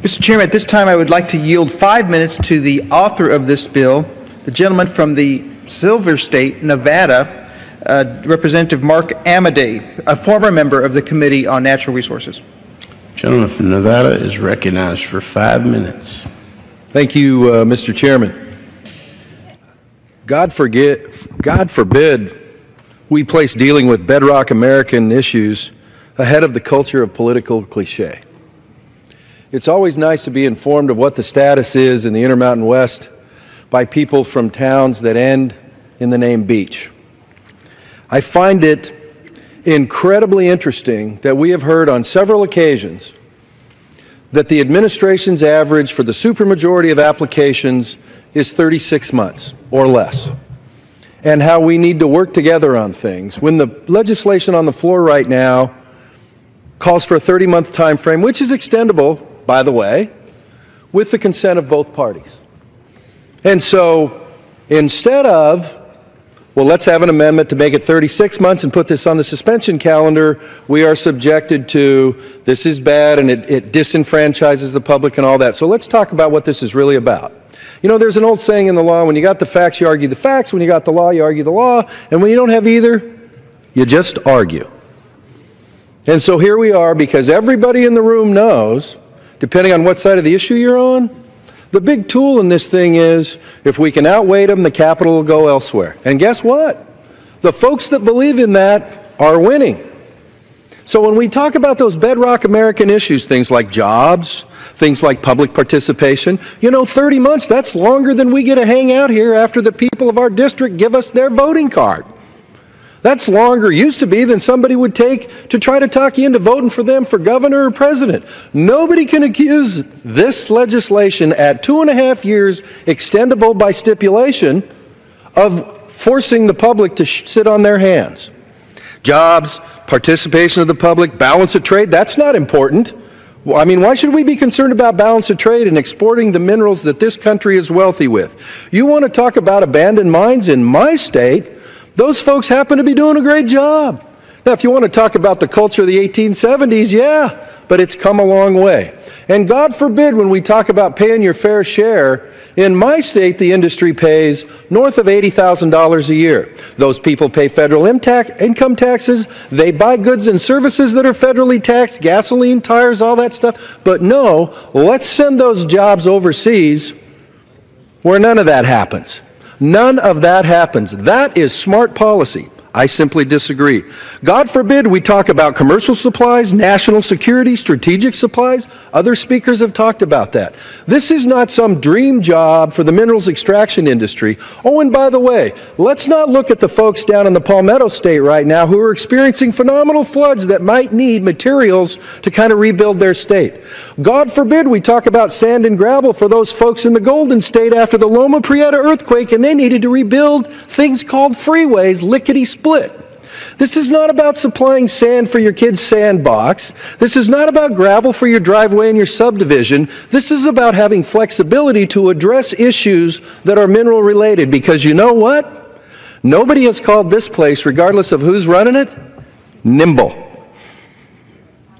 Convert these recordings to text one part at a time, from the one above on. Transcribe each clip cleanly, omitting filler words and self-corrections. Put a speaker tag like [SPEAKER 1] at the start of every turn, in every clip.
[SPEAKER 1] Mr. Chairman, at this time I would like to yield 5 minutes to the author of this bill, the gentleman from the Silver State, Nevada, Representative Mark Amodei, a former member of the Committee on Natural Resources.
[SPEAKER 2] Gentleman from Nevada is recognized for 5 minutes.
[SPEAKER 3] Thank you, Mr. Chairman. God forbid we place dealing with bedrock American issues ahead of the culture of political cliche. It's always nice to be informed of what the status is in the Intermountain West by people from towns that end in the name Beach. I find it incredibly interesting that we have heard on several occasions that the administration's average for the supermajority of applications is 36 months or less, and how we need to work together on things when the legislation on the floor right now calls for a 30-month time frame, which is extendable, by the way, with the consent of both parties. And so instead of, well, let's have an amendment to make it 36 months and put this on the suspension calendar, we are subjected to this is bad and it disenfranchises the public and all that. So let's talk about what this is really about. You know, there's an old saying in the law, when you got the facts, you argue the facts. When you got the law, you argue the law. And when you don't have either, you just argue. And so here we are, because everybody in the room knows, depending on what side of the issue you're on, the big tool in this thing is, if we can outweigh them, the capital will go elsewhere. And guess what? The folks that believe in that are winning. So when we talk about those bedrock American issues, things like jobs, things like public participation, you know, 30 months, that's longer than we get to hang out here after the people of our district give us their voting card. That's longer, used to be, than somebody would take to try to talk you into voting for them for governor or president. Nobody can accuse this legislation at 2.5 years, extendable by stipulation, of forcing the public to sit on their hands. Jobs, participation of the public, balance of trade, that's not important. Well, I mean, why should we be concerned about balance of trade and exporting the minerals that this country is wealthy with? You want to talk about abandoned mines in my state? Those folks happen to be doing a great job. Now, if you want to talk about the culture of the 1870s, yeah, but it's come a long way. And God forbid, when we talk about paying your fair share, in my state the industry pays north of $80,000 a year. Those people pay federal income taxes, they buy goods and services that are federally taxed, gasoline, tires, all that stuff. But no, let's send those jobs overseas where none of that happens. None of that happens. That is smart policy. I simply disagree. God forbid we talk about commercial supplies, national security, strategic supplies. Other speakers have talked about that. This is not some dream job for the minerals extraction industry. Oh, and by the way, let's not look at the folks down in the Palmetto State right now who are experiencing phenomenal floods that might need materials to kind of rebuild their state. God forbid we talk about sand and gravel for those folks in the Golden State after the Loma Prieta earthquake, and they needed to rebuild things called freeways, lickety-split. This is not about supplying sand for your kid's sandbox. This is not about gravel for your driveway and your subdivision. This is about having flexibility to address issues that are mineral related, because you know what? Nobody has called this place, regardless of who's running it, nimble.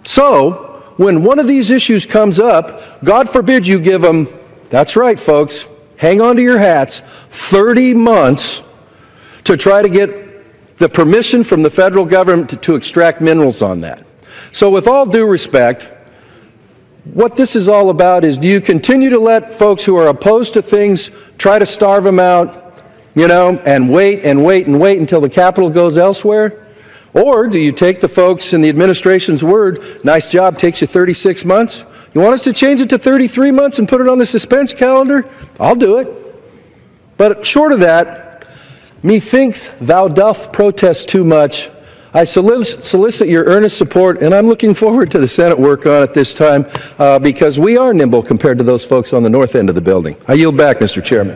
[SPEAKER 3] So, when one of these issues comes up, God forbid you give them, that's right folks, hang on to your hats, 30 months to try to get the permission from the federal government to extract minerals on that. So with all due respect, what this is all about is, do you continue to let folks who are opposed to things try to starve them out, you know, and wait and wait and wait until the capital goes elsewhere? Or do you take the folks in the administration's word, nice job, takes you 36 months? You want us to change it to 33 months and put it on the suspense calendar? I'll do it. But short of that, methinks thou doth protest too much. I solicit your earnest support, and I'm looking forward to the Senate work on it this time because we are nimble compared to those folks on the north end of the building. I yield back, Mr. Chairman.